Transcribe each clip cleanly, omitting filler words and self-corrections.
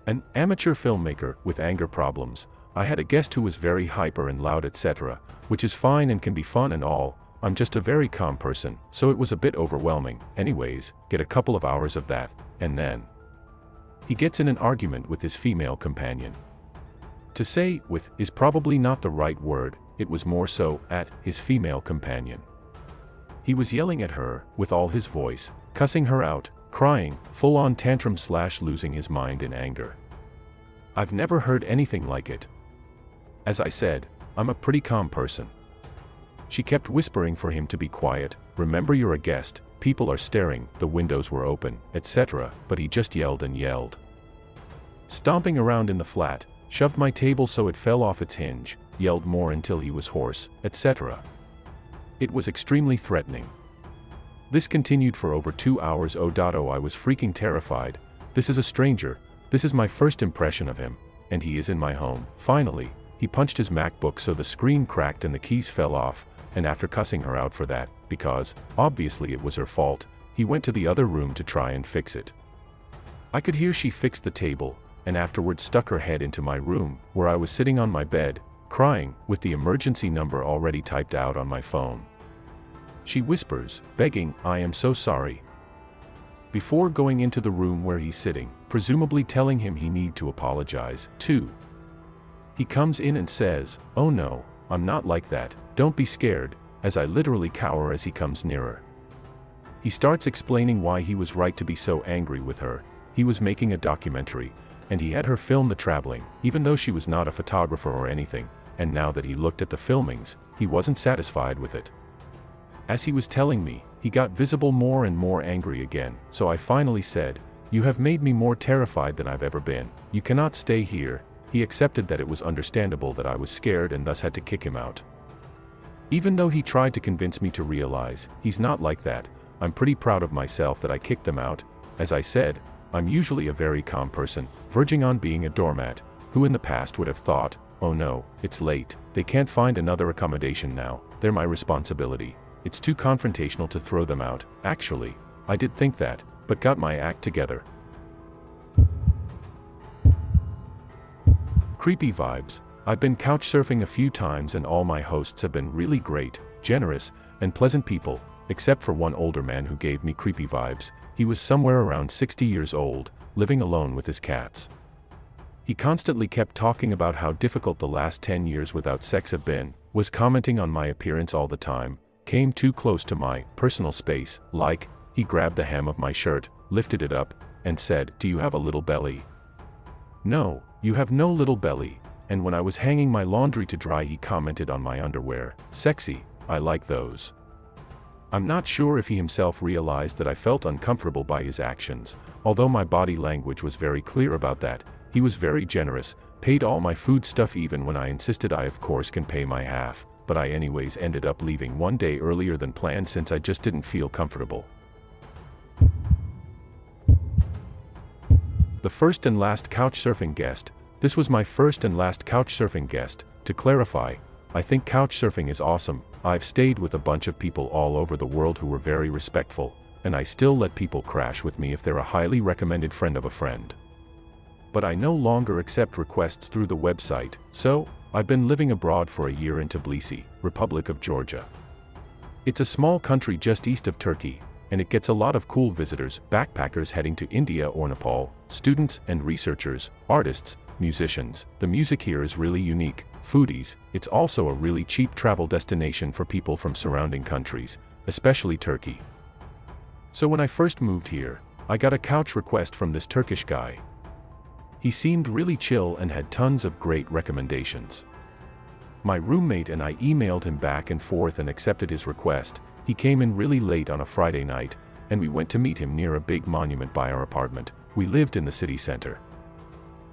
An amateur filmmaker with anger problems. I had a guest who was very hyper and loud, etc., which is fine and can be fun and all. I'm just a very calm person, so it was a bit overwhelming. Anyways, get a couple of hours of that, and then he gets in an argument with his female companion. To say with is probably not the right word, it was more so at his female companion. He was yelling at her with all his voice, cussing her out, crying, full-on tantrum / losing his mind in anger. I've never heard anything like it. As I said, I'm a pretty calm person. She kept whispering for him to be quiet, remember you're a guest, people are staring, the windows were open, etc., but he just yelled and yelled. Stomping around in the flat, shoved my table so it fell off its hinge, yelled more until he was hoarse, etc. It was extremely threatening. This continued for over 2 hours. I was freaking terrified. This is a stranger, this is my first impression of him, and he is in my home. Finally, he punched his MacBook so the screen cracked and the keys fell off, and after cussing her out for that, because, obviously it was her fault, he went to the other room to try and fix it. I could hear she fixed the table, and afterwards stuck her head into my room, where I was sitting on my bed, crying, with the emergency number already typed out on my phone. She whispers, begging, "I am so sorry," before going into the room where he's sitting, presumably telling him he need to apologize, too. He comes in and says, "Oh no, I'm not like that, don't be scared," as I literally cower as he comes nearer. He starts explaining why he was right to be so angry with her. He was making a documentary, and he had her film the traveling, even though she was not a photographer or anything, and now that he looked at the filmings, he wasn't satisfied with it. As he was telling me, he got visible more and more angry again, so I finally said, "You have made me more terrified than I've ever been, you cannot stay here." He accepted that it was understandable that I was scared and thus had to kick him out. Even though he tried to convince me to realize, he's not like that, I'm pretty proud of myself that I kicked them out. As I said, I'm usually a very calm person, verging on being a doormat, who in the past would have thought, "Oh no, it's late, they can't find another accommodation now, they're my responsibility. It's too confrontational to throw them out." Actually, I did think that, but got my act together. Creepy vibes. I've been couch surfing a few times and all my hosts have been really great, generous, and pleasant people, except for one older man who gave me creepy vibes. He was somewhere around 60 years old, living alone with his cats. He constantly kept talking about how difficult the last 10 years without sex have been, was commenting on my appearance all the time, came too close to my personal space, like, he grabbed the hem of my shirt, lifted it up, and said, "Do you have a little belly?" "No, you have no little belly." And when I was hanging my laundry to dry, he commented on my underwear, "Sexy, I like those." I'm not sure if he himself realized that I felt uncomfortable by his actions, although my body language was very clear about that. He was very generous, paid all my food stuff even when I insisted I of course can pay my half, but I anyways ended up leaving one day earlier than planned since I just didn't feel comfortable. The first and last couchsurfing guest. This was my first and last couchsurfing guest. To clarify, I think couchsurfing is awesome. I've stayed with a bunch of people all over the world who were very respectful, and I still let people crash with me if they're a highly recommended friend of a friend. But I no longer accept requests through the website, so I've been living abroad for a year in Tbilisi, Republic of Georgia. It's a small country just east of Turkey, and it gets a lot of cool visitors, backpackers heading to India or Nepal, students and researchers, artists, musicians. The music here is really unique. Foodies. It's also a really cheap travel destination for people from surrounding countries, especially Turkey. So when I first moved here, I got a couch request from this Turkish guy. He seemed really chill and had tons of great recommendations. My roommate and I emailed him back and forth and accepted his request. He came in really late on a Friday night, and we went to meet him near a big monument by our apartment. We lived in the city center.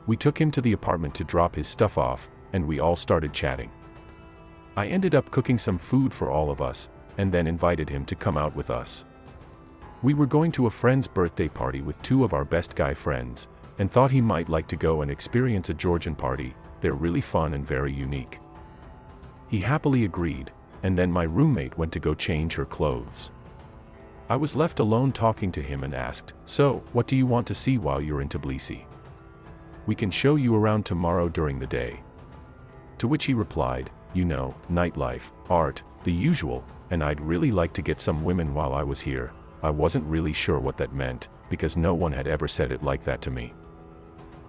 We took him to the apartment to drop his stuff off, and we all started chatting. I ended up cooking some food for all of us, and then invited him to come out with us. We were going to a friend's birthday party with two of our best guy friends, and thought he might like to go and experience a Georgian party. They're really fun and very unique. He happily agreed, and then my roommate went to go change her clothes. I was left alone talking to him and asked, "So, what do you want to see while you're in Tbilisi?" we can show you around tomorrow during the day. To which he replied, you know, nightlife, art, the usual, and I'd really like to get some women while I was here. I wasn't really sure what that meant, because no one had ever said it like that to me.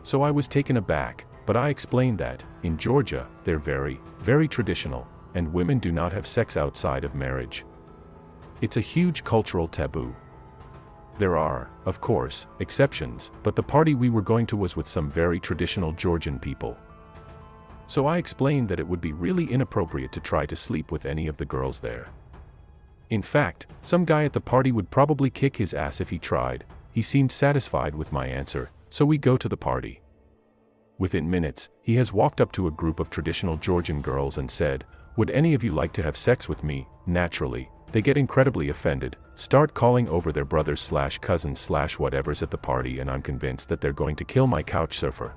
So I was taken aback, but I explained that, in Georgia, they're very, very traditional, and women do not have sex outside of marriage. It's a huge cultural taboo. There are, of course, exceptions, but the party we were going to was with some very traditional Georgian people. So I explained that it would be really inappropriate to try to sleep with any of the girls there. In fact, some guy at the party would probably kick his ass if he tried. He seemed satisfied with my answer, so we go to the party. Within minutes, he has walked up to a group of traditional Georgian girls and said, "Would any of you like to have sex with me?" Naturally, they get incredibly offended, start calling over their brothers/cousins/whatevers at the party, and I'm convinced that they're going to kill my couch surfer.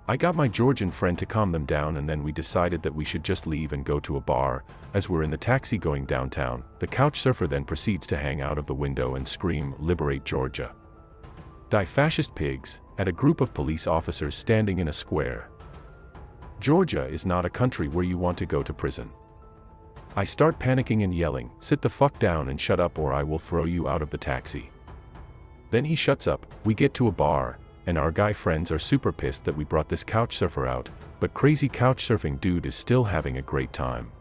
I got my Georgian friend to calm them down, and then we decided that we should just leave and go to a bar. As we're in the taxi going downtown, the couch surfer then proceeds to hang out of the window and scream, "Liberate Georgia. Die fascist pigs," at a group of police officers standing in a square. Georgia is not a country where you want to go to prison. I start panicking and yelling, "Sit the fuck down and shut up or I will throw you out of the taxi." Then he shuts up, we get to a bar, and our guy friends are super pissed that we brought this couch surfer out, but crazy couch surfing dude is still having a great time.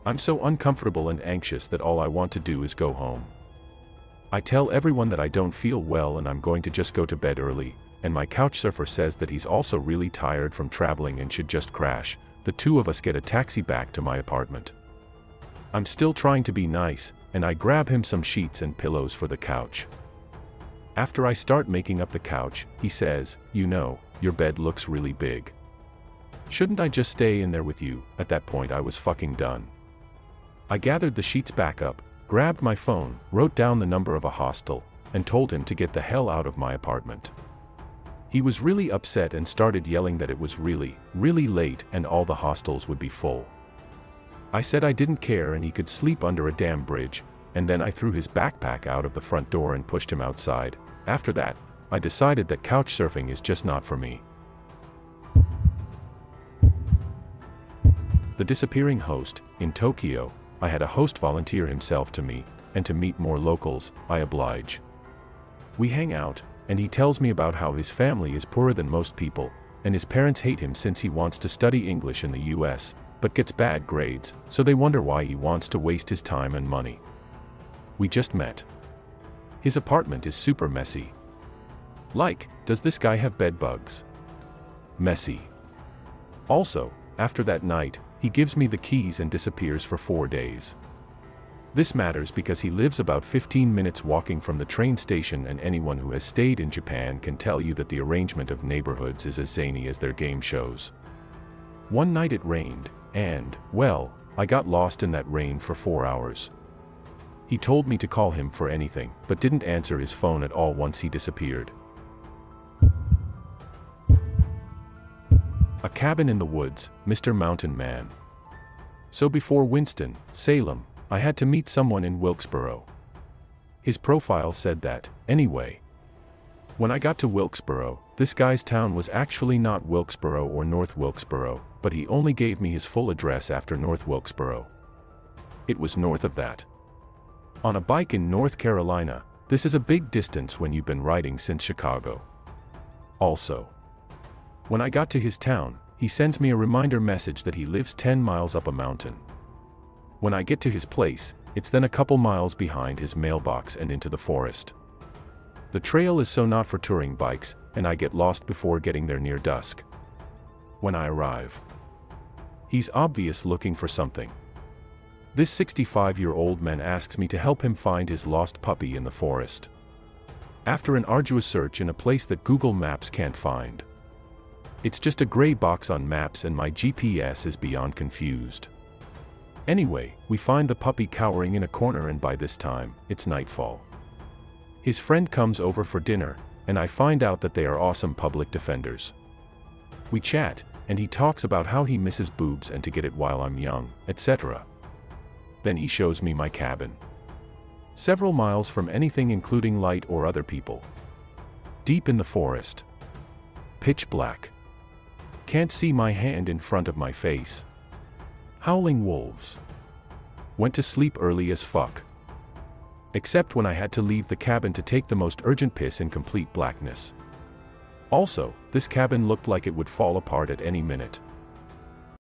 I'm so uncomfortable and anxious that all I want to do is go home. I tell everyone that I don't feel well and I'm going to just go to bed early, and my couch surfer says that he's also really tired from traveling and should just crash. The two of us get a taxi back to my apartment. I'm still trying to be nice, and I grab him some sheets and pillows for the couch. After I start making up the couch, he says, "You know, your bed looks really big. Shouldn't I just stay in there with you?" At that point I was fucking done. I gathered the sheets back up, grabbed my phone, wrote down the number of a hostel, and told him to get the hell out of my apartment. He was really upset and started yelling that it was really, really late and all the hostels would be full. I said I didn't care and he could sleep under a damn bridge, and then I threw his backpack out of the front door and pushed him outside. After that, I decided that couch surfing is just not for me. The disappearing host. In Tokyo, I had a host volunteer himself to me, and to meet more locals, I oblige. We hang out, and he tells me about how his family is poorer than most people, and his parents hate him since he wants to study English in the US, but gets bad grades, so they wonder why he wants to waste his time and money. We just met. His apartment is super messy. Like, does this guy have bed bugs? Messy. Also, after that night, he gives me the keys and disappears for 4 days. This matters because he lives about 15 minutes walking from the train station, and anyone who has stayed in Japan can tell you that the arrangement of neighborhoods is as zany as their game shows. One night it rained, and, well, I got lost in that rain for 4 hours. He told me to call him for anything, but didn't answer his phone at all once he disappeared. A cabin in the woods, Mr. Mountain Man. So before Winston, Salem, I had to meet someone in Wilkesboro. His profile said that, anyway. When I got to Wilkesboro, this guy's town was actually not Wilkesboro or North Wilkesboro, but he only gave me his full address after North Wilkesboro. It was north of that. On a bike in North Carolina, this is a big distance when you've been riding since Chicago. Also, when I got to his town, he sends me a reminder message that he lives 10 miles up a mountain. When I get to his place, it's then a couple miles behind his mailbox and into the forest. The trail is so not for touring bikes, and I get lost before getting there near dusk. When I arrive, he's obvious looking for something. This 65-year-old man asks me to help him find his lost puppy in the forest. After an arduous search in a place that Google Maps can't find. It's just a gray box on maps and my GPS is beyond confused. Anyway, we find the puppy cowering in a corner, and by this time, it's nightfall. His friend comes over for dinner, and I find out that they are awesome public defenders. We chat, and he talks about how he misses boobs and to get it while I'm young, etc. Then he shows me my cabin. Several miles from anything including light or other people. Deep in the forest. Pitch black. Can't see my hand in front of my face. Howling wolves. Went to sleep early as fuck. Except when I had to leave the cabin to take the most urgent piss in complete blackness. Also, this cabin looked like it would fall apart at any minute.